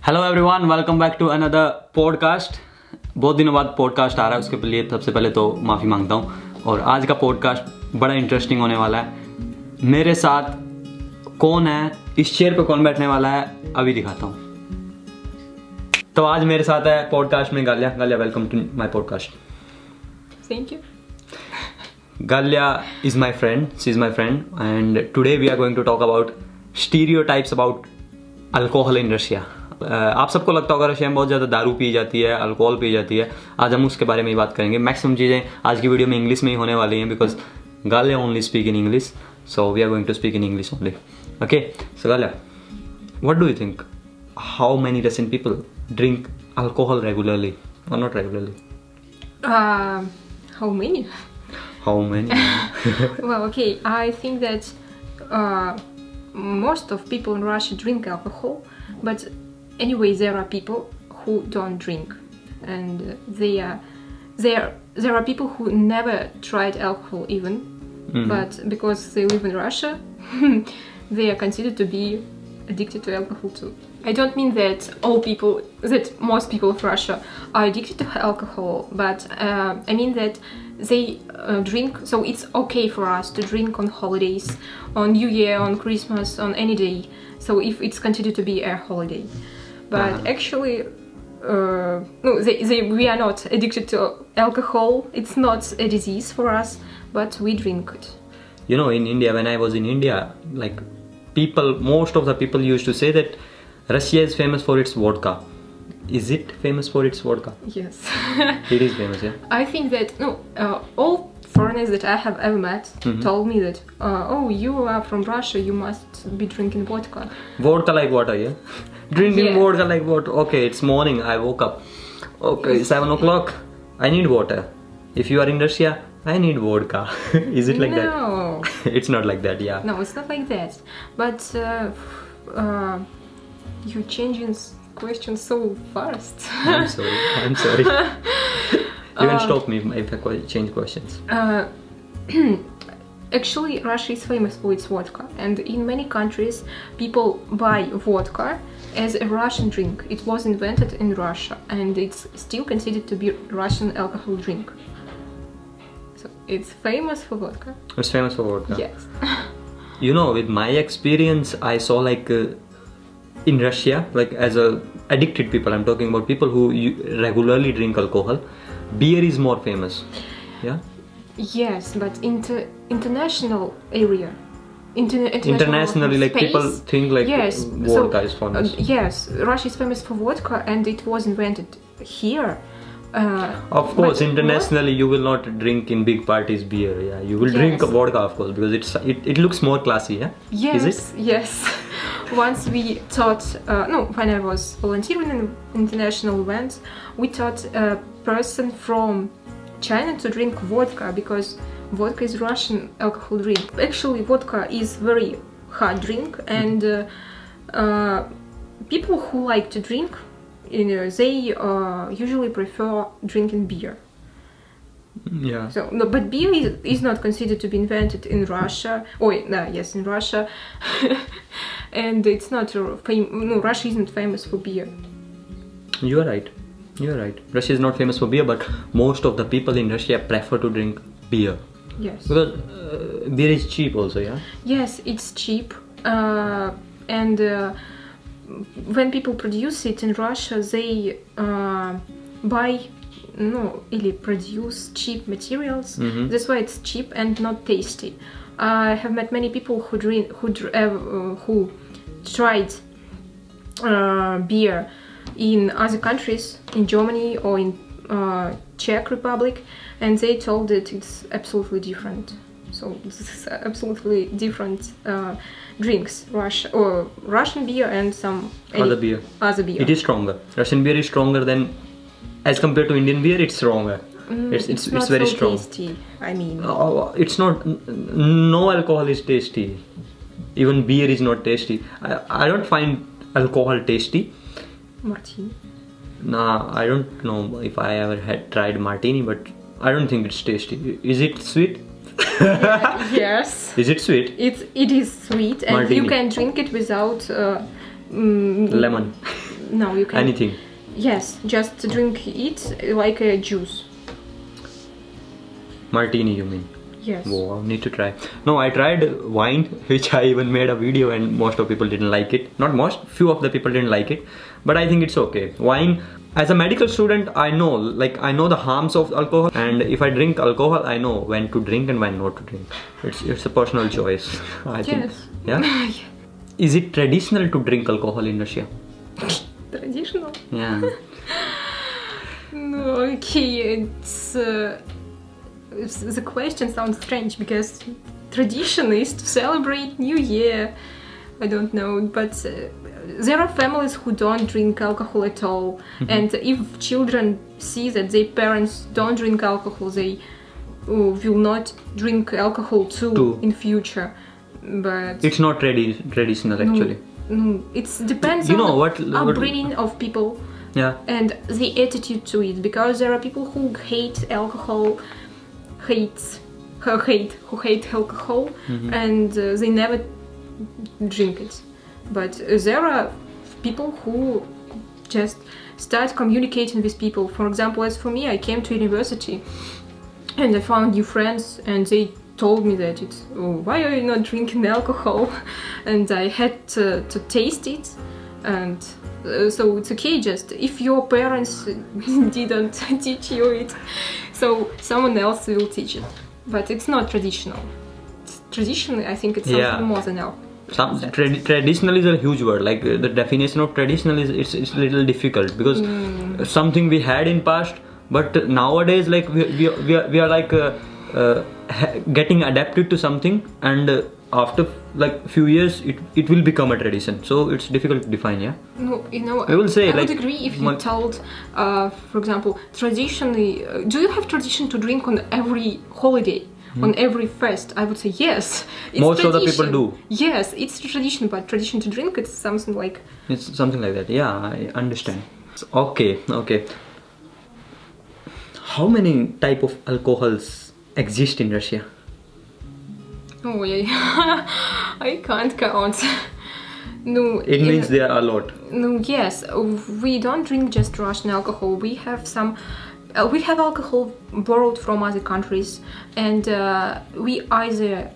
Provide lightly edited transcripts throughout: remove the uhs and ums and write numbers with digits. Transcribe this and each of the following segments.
Hello everyone, welcome back to another podcast. बहुत दिनों बाद पॉडकास्ट आ रहा है, उसके लिए सबसे पहले तो माफ़ी मांगता हूँ। और आज का पॉडकास्ट बड़ा इंटरेस्टिंग होने वाला है। मेरे साथ कौन है, इस चेयर पे कौन बैठने वाला है, अभी दिखाता हूँ। तो आज मेरे साथ है पॉडकास्ट में Galia. Galia, welcome to my podcast. Thank you. Galia is my friend, she is my friend, and today we are going to talk about stereotypes about alcohol in Russia. आप सबको लगता होगा रशिया में बहुत ज़्यादा दारू P जाती है, अल्कोहल पी जाती है। आज हम उसके बारे में ही बात करेंगे। मैक्सिमम चीज़ें आज की वीडियो में इंग्लिश में ही होने वाली हैं, because Galia only speak in English, so we are going to speak in English only. Okay, so Galia, what do you think? How many Russian people drink alcohol regularly or not regularly? How many? How many? Well, okay, I think that most of people in Russia drink alcohol, but anyway, there are people who don't drink, and there are people who never tried alcohol even, but because they live in Russia, they are considered to be addicted to alcohol too. I don't mean that most people of Russia are addicted to alcohol, but I mean that they drink, so it's okay for us to drink on holidays, on New Year, on Christmas, on any day, so if it's considered to be a holiday. But actually, no, we are not addicted to alcohol. It's not a disease for us, but we drink it. You know, in India, when I was in India, like most of the people used to say that Russia is famous for its vodka. Is it famous for its vodka? Yes. It is famous, yeah? I think that, all foreigners that I have ever met told me that, oh, you are from Russia, you must be drinking vodka. Vodka like water, yeah? Drinking vodka like water. Okay, it's morning, I woke up. Okay, 7 o'clock, I need water. If you are in Russia, I need vodka. Is it like that? No. It's not like that, yeah. No, it's not like that. But you're changing questions so fast. I'm sorry. You can stop me if I change questions. Actually, Russia is famous for its vodka, and in many countries people buy vodka as a Russian drink. It was invented in Russia, and it's still considered to be Russian alcohol drink. So it's famous for vodka. It's famous for vodka? Yes. You know, with my experience, I saw like in Russia, like as addicted people, I'm talking about people who regularly drink alcohol, beer is more famous. Yeah? Yes, but international area. Internationally, like space, people think like vodka is famous. Yes, Russia is famous for vodka, and it was invented here. Of course, internationally you will not drink in big parties beer. Yeah, you will drink vodka, of course, because it looks more classy. Yeah. Yes. Is it? Yes. Once we taught, when I was volunteering in international events, we taught a person from China to drink vodka, because vodka is Russian alcohol drink. Actually, vodka is very hard drink, and people who like to drink, they usually prefer drinking beer. Yeah. So, no, but beer is not considered to be invented in Russia. Oh, no, yes, in Russia, and it's not Russia isn't famous for beer. You are right. You are right. Russia is not famous for beer, but most of the people in Russia prefer to drink beer. Yes. Because beer is cheap also, yeah? Yes, it's cheap. And when people produce it in Russia, they produce cheap materials. That's why it's cheap and not tasty. I have met many people who tried beer in other countries, in Germany or in Czech Republic, and they told that it's absolutely different. So this is absolutely different drinks, Russian beer and some other beer. It is stronger. Russian beer is stronger than, as compared to Indian beer, it's stronger. It's not very so strong. Tasty, I mean. It's not. No alcohol is tasty. Even beer is not tasty. I don't find alcohol tasty. Martini. Nah, I don't know if I ever had tried martini, but I don't think it's tasty. Is it sweet? Yes. Is it sweet? It is sweet, and Martini. you can drink it without Lemon. no, you can. Anything. Yes, just drink it like a juice. Martini, you mean? Yes. Wow, I need to try. No, I tried wine, which I even made a video, and most of people didn't like it. Not most, few of the people didn't like it, but I think it's okay. Wine, as a medical student, I know the harms of alcohol, and if I drink alcohol, I know when to drink and when not to drink. It's a personal choice. I think. Yeah. Is it traditional to drink alcohol in Russia? Traditional? Yeah. No, okay, the question sounds strange because tradition is to celebrate New Year. I don't know, but there are families who don't drink alcohol at all, and if children see that their parents don't drink alcohol, they will not drink alcohol too in future. But it's not traditional actually. No, it depends on the upbringing of people. Yeah. And the attitude to it, because there are people who hate alcohol, who hate alcohol, and they never drink it. But there are people who just start communicating with people. For example, as for me, I came to university and I found new friends, and they told me that why are you not drinking alcohol? And I had to taste it, and so it's okay, just if your parents didn't teach you it, so someone else will teach it. But it's not traditional. Traditionally, I think it's something more than alcohol. Traditional is a huge word. Like the definition of traditional is it's a little difficult, because something we had in past, but nowadays like we are like getting adapted to something, and after like few years it will become a tradition, so it's difficult to define. Yeah, no, you know, I will say, I would agree if you told for example, traditionally, do you have tradition to drink on every holiday, on every fest? I would say yes, it's most tradition. Of the people do. Yes, it's tradition, but tradition to drink, it's something like that. Yeah, I understand. Okay. How many type of alcohols exist in Russia? Oh yeah, I can't count. No, it means there are a lot. No, yes, we don't drink just Russian alcohol. We have some. We have alcohol borrowed from other countries, and we either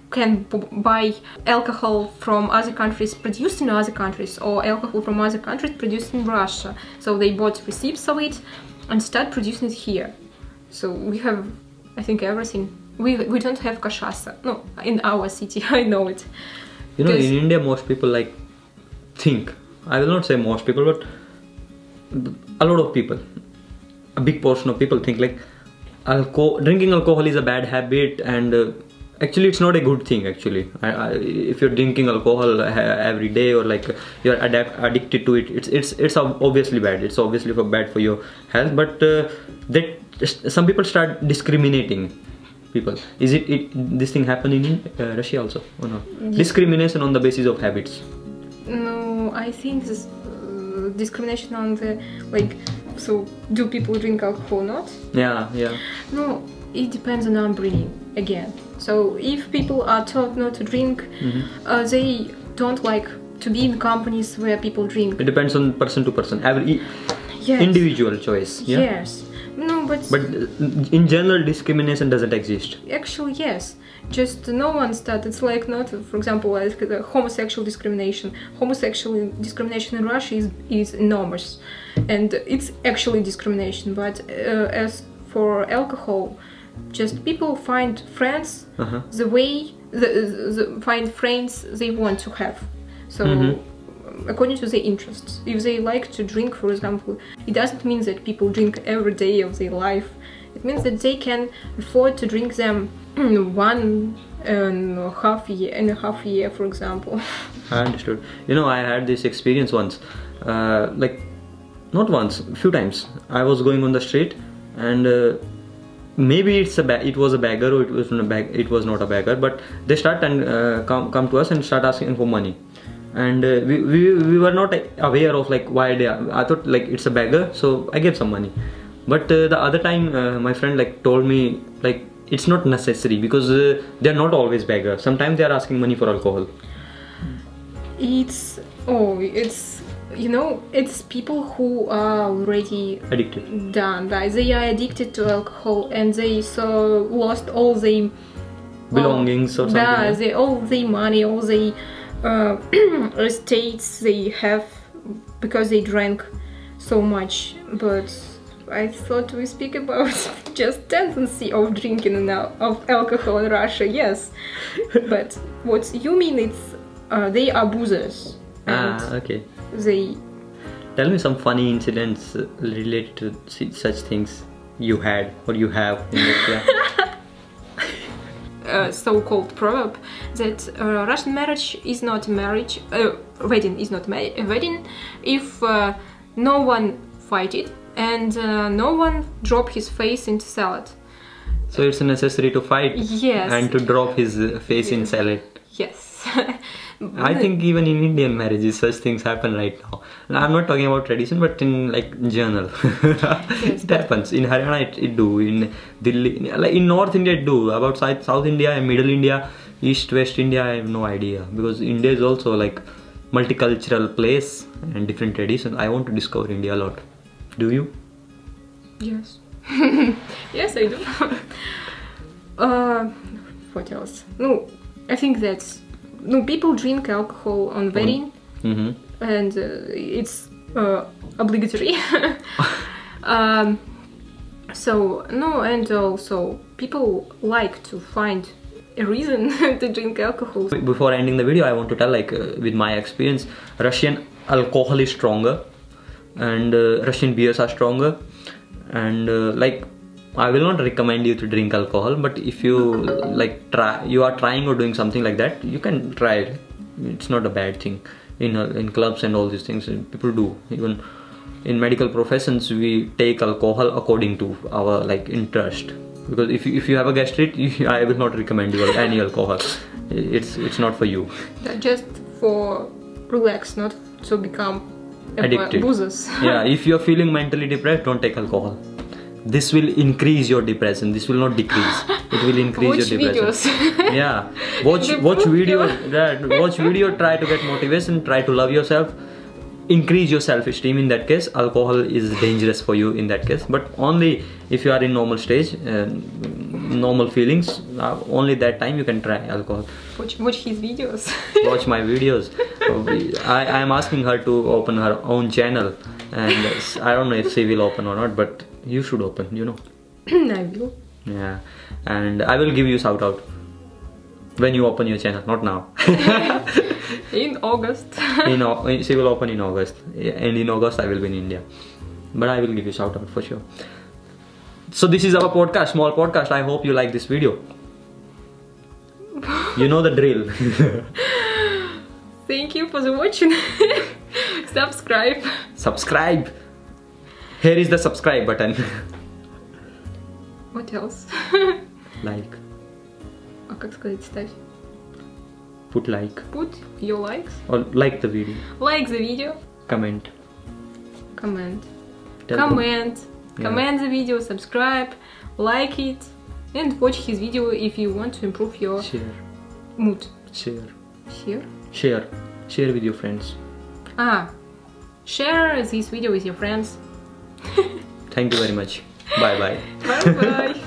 can buy alcohol from other countries produced in other countries, or alcohol from other countries produced in Russia. So they bought receipts of it and start producing it here. So we have, I think, everything. We don't have cachaça. No, in our city, I know it. You know, in India, most people think. I will not say most people, but a lot of people, a big portion of people think like drinking alcohol is a bad habit, and actually it's not a good thing. Actually, if you're drinking alcohol every day, or like you're addicted to it, it's obviously bad. It's obviously bad for your health. But some people start discriminating people. Is this thing happening in Russia also or not? Yeah. Discrimination on the basis of habits. No, I think this discrimination on the so do people drink alcohol or not? Yeah. No, it depends on upbringing again. So if people are taught not to drink, they don't like to be in companies where people drink. It depends on person to person. Every individual choice. Yeah? Yes. No, but in general, discrimination doesn't exist. Actually, yes. Just no one started. It's like not, for example, like the homosexual discrimination. Homosexual discrimination in Russia is enormous, and it's actually discrimination. But as for alcohol, just people find friends the way find friends they want to have. So. According to their interests. If they like to drink, for example, it doesn't mean that people drink every day of their life. It means that they can afford to drink them 1.5 year, for example. I understood. You know, I had this experience once, like not once, a few times. I was going on the street, and maybe it was a beggar, or it was not a beggar, but they start and come to us and start asking for money. And we were not aware of like why they are. I thought like it's a beggar, so I gave some money. But the other time my friend told me like it's not necessary, because they're not always beggars. Sometimes they are asking money for alcohol. It's you know, it's people who are already Addicted. done. Like, they are addicted to alcohol and they so lost all their Belongings or something. Yeah, all the money, all the estates they have because they drank so much. But I thought we speak about just tendency of drinking of alcohol in Russia. Yes, but what you mean it's they are boozers. Okay. They Tell me some funny incidents related to such things you had or you have in Russia. So-called proverb that Russian marriage is not marriage, wedding is not a wedding if no one fight it and no one drop his face into salad. So it's necessary to fight. Yes. And to drop his face in salad. Yes. I think even in Indian marriages such things happen right now. I'm not talking about tradition, but in like general. Yes, it happens. In Haryana it do, in Delhi, like in North India it do. About South India and Middle India, East West India, I have no idea, because India is also like multicultural place and different traditions. I want to discover India a lot. Do you? Yes. Yes, I do. What else? No, I think that's people drink alcohol on wedding, and it's obligatory. So no, and also people like to find a reason to drink alcohol. Before ending the video, I want to tell, like with my experience, Russian alcohol is stronger, and Russian beers are stronger, and like I will not recommend you to drink alcohol, but if you like you are trying or doing something like that, you can try it. It's not a bad thing. In clubs and all these things, people do. Even in medical professions, we take alcohol according to our like interest. Because if you have a gastritis, I will not recommend you any alcohol. It's not for you. Just for relax, not to become addicted. Boozers. Yeah, if you are feeling mentally depressed, don't take alcohol. This will increase your depression. This will not decrease. It will increase your depression. Videos. Yeah, watch videos. Watch video. Try to get motivation. Try to love yourself. Increase your self-esteem. In that case, alcohol is dangerous for you. In that case, but only if you are in normal stage, normal feelings. Only that time you can try alcohol. Watch his videos. Watch my videos. I am asking her to open her own channel, and I don't know if she will open or not, but you should open, you know. I will. Yeah, and I will give you shout out when you open your channel, not now. In August. She will open in August, and in August I will be in India, but I will give you shout out for sure. So this is our podcast, small podcast. I hope you like this video. You know the drill. Thank you for the watching. Subscribe. Subscribe. Here is the subscribe button. What else? Like. А как сказать ставь? Put like. Put your likes. Or like the video. Like the video. Comment. Comment. Tell Comment. them. Yeah. Comment the video, subscribe, like it, and watch his video if you want to improve your mood. Share. Share with your friends. Share this video with your friends. Thank you very much. Bye bye. Bye bye.